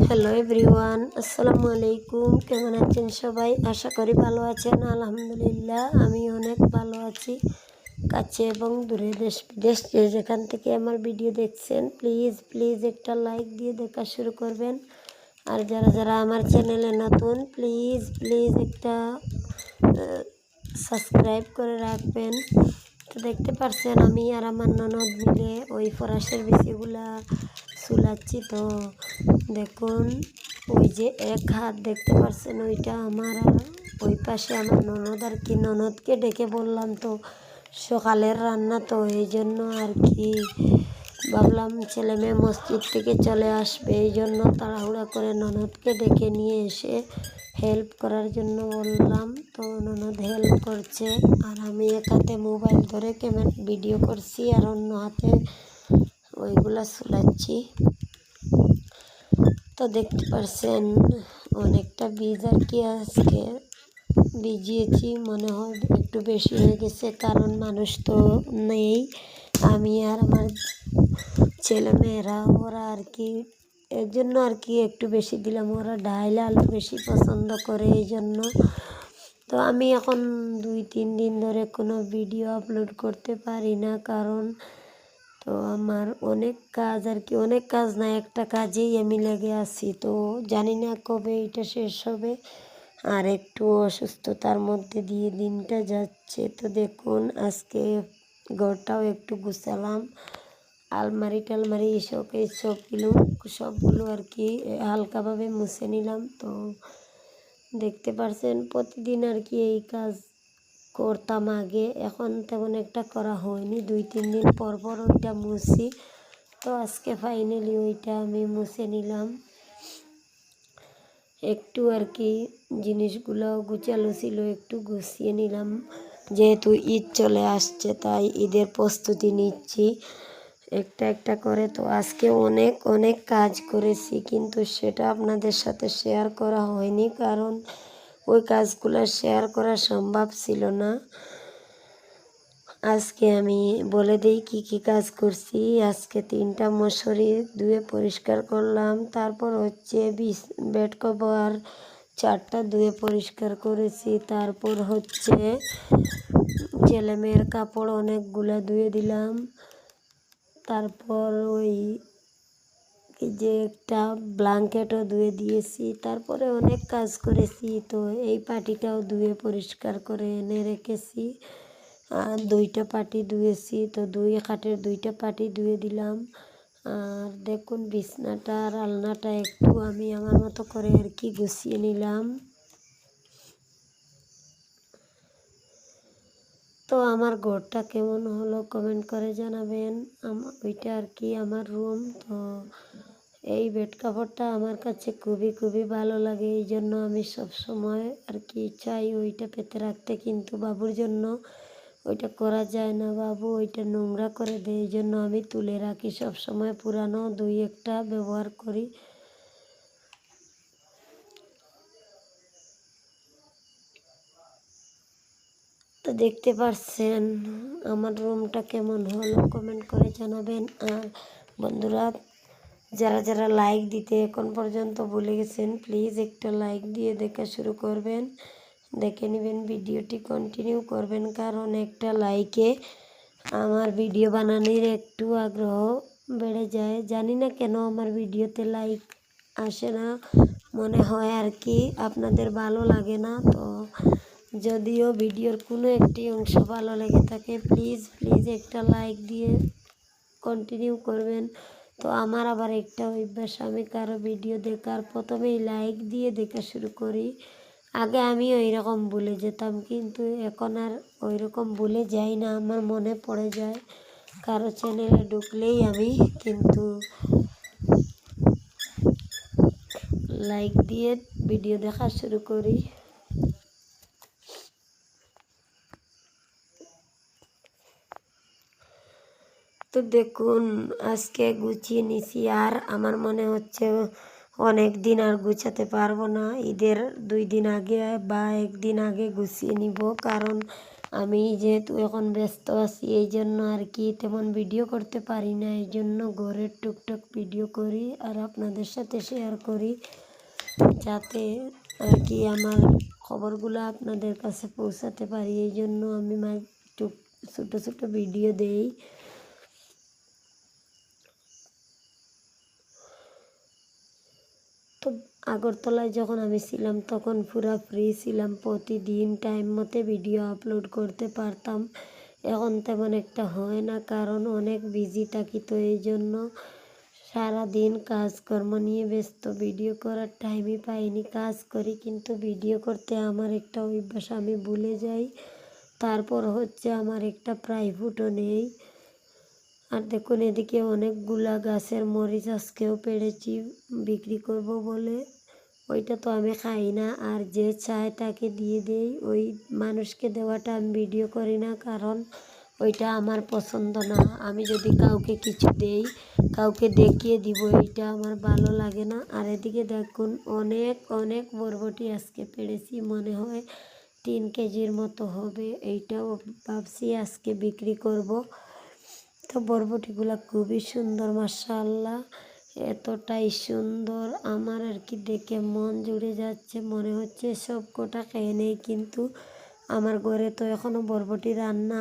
Hello everyone, আসসালামু আলাইকুম। কেমন আছেন সবাই? আশা করি ভালো আছেন। আলহামদুলিল্লাহ আমি অনেক ভালো আছি। কাছে এবং দূরে, দেশ বিদেশ যে যেখান থেকে আমার ভিডিও দেখছেন, প্লিজ প্লিজ একটা লাইক দিয়ে দেখা শুরু করবেন। আর যারা যারা আমার চ্যানেলে নতুন, প্লিজ প্লিজ একটা সাবস্ক্রাইব করে রাখবেন। তো দেখতে পারছেন আমি আর আমার ননদ মিলে ওই ফরাসের বিচিগুলা চুলাচ্ছি। তো দেখুন, ওই যে এক হাত দেখতে পারছেন ওইটা আমার, আর ওই পাশে আমার ননদ আর কি। ননদকে ডেকে বললাম তো সকালের রান্না, তো এই জন্য আর কি ভাবলাম ছেলে মেয়ে মসজিদ থেকে চলে আসবে, এই জন্য তাড়াহুড়া করে ননদকে ডেকে নিয়ে এসে হেল্প করার জন্য বললাম। তো ননদ হেল্প করছে, আর আমি এক হাতে মোবাইল ধরে ক্যামেরা ভিডিও করছি আর অন্য হাতে ওইগুলা চুলাচ্ছি। তো দেখতে পারছেন অনেকটা বীজ আর কি আজকে ভিজিয়েছি, মনে হয় একটু বেশি হয়ে গেছে, কারণ মানুষ তো নেই, আমি আর আমার ছেলেমেয়েরা, ওরা আর কি, এর জন্য আর কি একটু বেশি দিলাম। ওরা ডাল আলু বেশি পছন্দ করে, এই জন্য। তো আমি এখন 2-3 দিন ধরে কোনো ভিডিও আপলোড করতে পারি না, কারণ তো আমার অনেক কাজ আর কি, অনেক কাজ না, একটা কাজেই আমি লেগে আছি। তো জানি না কবে এটা শেষ হবে, আর একটু অসুস্থতার মধ্যে দিয়ে দিনটা যাচ্ছে। তো দেখুন আজকে ঘরটাও একটু গুছালাম, আলমারি টালমারি শোকেস সবগুলো আর কি হালকাভাবে মুছে নিলাম। তো দেখতে পারছেন প্রতিদিন আর কি এই কাজ করতাম আগে, এখন তেমন একটা করা হয়নি, 2-3 দিন পর পর ওইটা মুছি। তো আজকে ফাইনালি ওইটা আমি মুছে নিলাম। একটু আর কি জিনিসগুলো গুছালো ছিল, একটু গুছিয়ে নিলাম, যেহেতু ঈদ চলে আসছে তাই ঈদের প্রস্তুতি নিচ্ছি একটা একটা করে। তো আজকে অনেক অনেক কাজ করেছি, কিন্তু সেটা আপনাদের সাথে শেয়ার করা হয়নি, কারণ ওই কাজগুলো শেয়ার করা সম্ভব ছিল না। আজকে আমি বলে দিই কি কি কাজ করছি। আজকে 3টা মশারি ধুয়ে পরিষ্কার করলাম, তারপর হচ্ছে বেড কভার 4টা ধুয়ে পরিষ্কার করেছি, তারপর হচ্ছে ছেলেমেয়ের কাপড় অনেকগুলা ধুয়ে দিলাম, তারপর ওই যে একটা ব্ল্যাঙ্কেটও ধুয়ে দিয়েছি, তারপরে অনেক কাজ করেছি। তো এই পাটিটাও ধুয়ে পরিষ্কার করে এনে রেখেছি, আর 2টা পাটি ধুয়েছি। তো খাটের 2টা পাটি ধুয়ে দিলাম। আর দেখুন বিছনাটা আর আলনাটা একটু আমি আমার মতো করে আর কি গুছিয়ে নিলাম। তো আমার ঘরটা কেমন হলো কমেন্ট করে জানাবেন। ওইটা আর কি আমার রুম। তো এই বেড কাভারটা আমার কাছে খুবই খুবই ভালো লাগে, এই জন্য আমি সব সময় আর কি চাই ওইটা পেতে রাখতে, কিন্তু বাবুর জন্য ওইটা করা যায় না, বাবু ওইটা নোংরা করে দেয়, এই জন্য আমি তুলে রাখি সব সময়, পুরানো 2-1টা ব্যবহার করি। তো দেখতে পাচ্ছেন আমার রুমটা কেমন হলো কমেন্ট করে জানাবেন। আর বন্ধুরা, যারা যারা লাইক দিতে এখন পর্যন্ত ভুলে গেছেন, প্লিজ একটা লাইক দিয়ে দেখা শুরু করবেন, দেখে নেবেন, ভিডিওটি কন্টিনিউ করবেন, কারণ একটা লাইকে আমার ভিডিও বানানোর একটু আগ্রহ বেড়ে যায়। জানি না কেন আমার ভিডিওতে লাইক আসে না, মনে হয় আর কি আপনাদের ভালো লাগে না। তো যদিও ভিডিওর কোনো একটি অংশ ভালো লেগে থাকে, প্লিজ প্লিজ একটা লাইক দিয়ে কন্টিনিউ করবেন। তো আমার আবার একটা অভ্যাস, আমি কারো ভিডিও দেখার প্রথমেই লাইক দিয়ে দেখা শুরু করি। আগে আমি ওই রকম ভুলে যেতাম, কিন্তু এখন আর ওই রকম ভুলে যাই না, আমার মনে পড়ে যায় কারো চ্যানেলে ঢুকলেই আমি কিন্তু লাইক দিয়ে ভিডিও দেখা শুরু করি। তো দেখুন আজকে গুছিয়ে নিছি, আর আমার মনে হচ্ছে অনেক দিন আর গুছাতে পারবো না, ঈদের 2 দিন আগে বা 1 দিন আগে গুছিয়ে নিব, কারণ আমি যেহেতু এখন ব্যস্ত আছি এই জন্য আর কি তেমন ভিডিও করতে পারি না, এই জন্য ঘরের টুকটাক ভিডিও করি আর আপনাদের সাথে শেয়ার করি, যাতে আর কি আমার খবরগুলো আপনাদের কাছে পৌঁছাতে পারি। এই জন্য আমি টুক ছোটো ছোটো ভিডিও দেই। তো আগরতলায় যখন আমি ছিলাম তখন পুরা ফ্রি ছিলাম, প্রতিদিন টাইম মতো ভিডিও আপলোড করতে পারতাম। এখন তেমন একটা হয় না, কারণ অনেক বিজি থাকি, তো এই জন্য সারাদিন কাজকর্ম নিয়ে ব্যস্ত, ভিডিও করার টাইমই পাইনি। কাজ করি কিন্তু ভিডিও করতে আমার একটা অভ্যাস, আমি ভুলে যাই। তারপর হচ্ছে আমার একটা প্রাইভেটও নেই। আর দেখুন এদিকে অনেকগুলা গাছের মরিচ আজকেও পেড়েছি বিক্রি করব বলে। ওইটা তো আমি খাই না, আর যে চায় তাকে দিয়ে দেই। ওই মানুষকে দেওয়াটা আমি ভিডিও করি না, কারণ ওইটা আমার পছন্দ না। আমি যদি কাউকে কিছু দেই, কাউকে দেখিয়ে দিব, এইটা আমার ভালো লাগে না। আর এদিকে দেখুন অনেক অনেক বরবটি আজকে পেড়েছি, মনে হয় 3 কেজির মতো হবে। এইটাও ভাবছি আজকে বিক্রি করব। তো বরবটিগুলো খুবই সুন্দর, মাশাআল্লাহ, এতটাই সুন্দর আমার আর কি দেখে মন জুড়ে যাচ্ছে, মনে হচ্ছে সব কটা খেয়ে নেই। কিন্তু আমার ঘরে তো এখনও বরবটি রান্না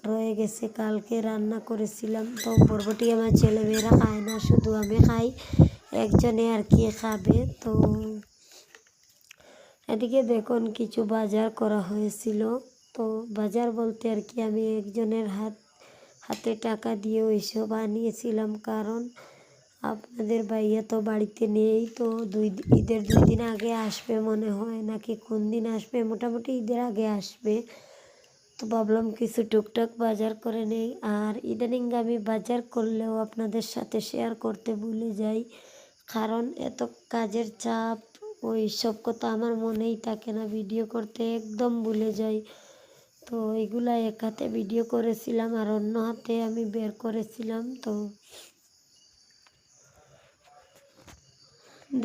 রয়ে গেছে, কালকে রান্না করেছিলাম। তো বরবটি আমার ছেলেমেয়েরা খায় না, শুধু আমি খাই, একজনে আর কি খাবে। তো এদিকে দেখুন কিছু বাজার করা হয়েছিল। তো বাজার বলতে আর কি আমি একজনের হাতে টাকা দিয়ে ওইসব আনিয়েছিলাম, কারণ আপনাদের ভাইয়া তো বাড়িতে নেই। তো ঈদের 2 দিন আগে আসবে মনে হয়, নাকি কোন দিন আসবে, মোটামুটি ঈদের আগে আসবে। তো ভাবলাম কিছু টুকটাক বাজার করে নেই। আর ইদানিং আমি বাজার করলেও আপনাদের সাথে শেয়ার করতে ভুলে যাই, কারণ এত কাজের চাপ, ওই সব কথা আমার মনেই থাকে না, ভিডিও করতে একদম ভুলে যাই। তো এগুলা এক হাতে ভিডিও করেছিলাম আর অন্য হাতে আমি বের করেছিলাম। তো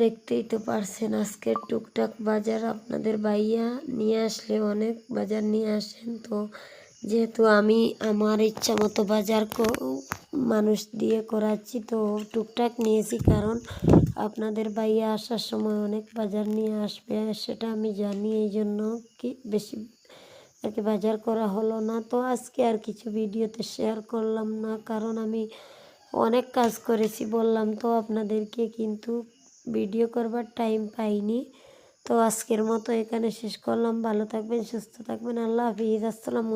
দেখতেই তো পারছেন আজকের টুকটাক বাজার, আপনাদের ভাইয়া নিয়ে আসলে অনেক বাজার নিয়ে আসেন। তো যেহেতু আমি আমার ইচ্ছা মতো বাজার মানুষ দিয়ে করাচ্ছি, তো টুকটাক নিয়েছি, কারণ আপনাদের ভাইয়া আসার সময় অনেক বাজার নিয়ে আসবে সেটা আমি জানি, এই জন্য কি বেশি আর কি বাজার করা হলো না। তো আজকে আর কিছু ভিডিওতে শেয়ার করলাম না, কারণ আমি অনেক কাজ করেছি বললাম তো আপনাদেরকে, কিন্তু ভিডিও করবার টাইম পাইনি। তো আজকের মতো এখানে শেষ করলাম। ভালো থাকবেন, সুস্থ থাকবেন, আল্লাহ হাফিজ, আসসালামু।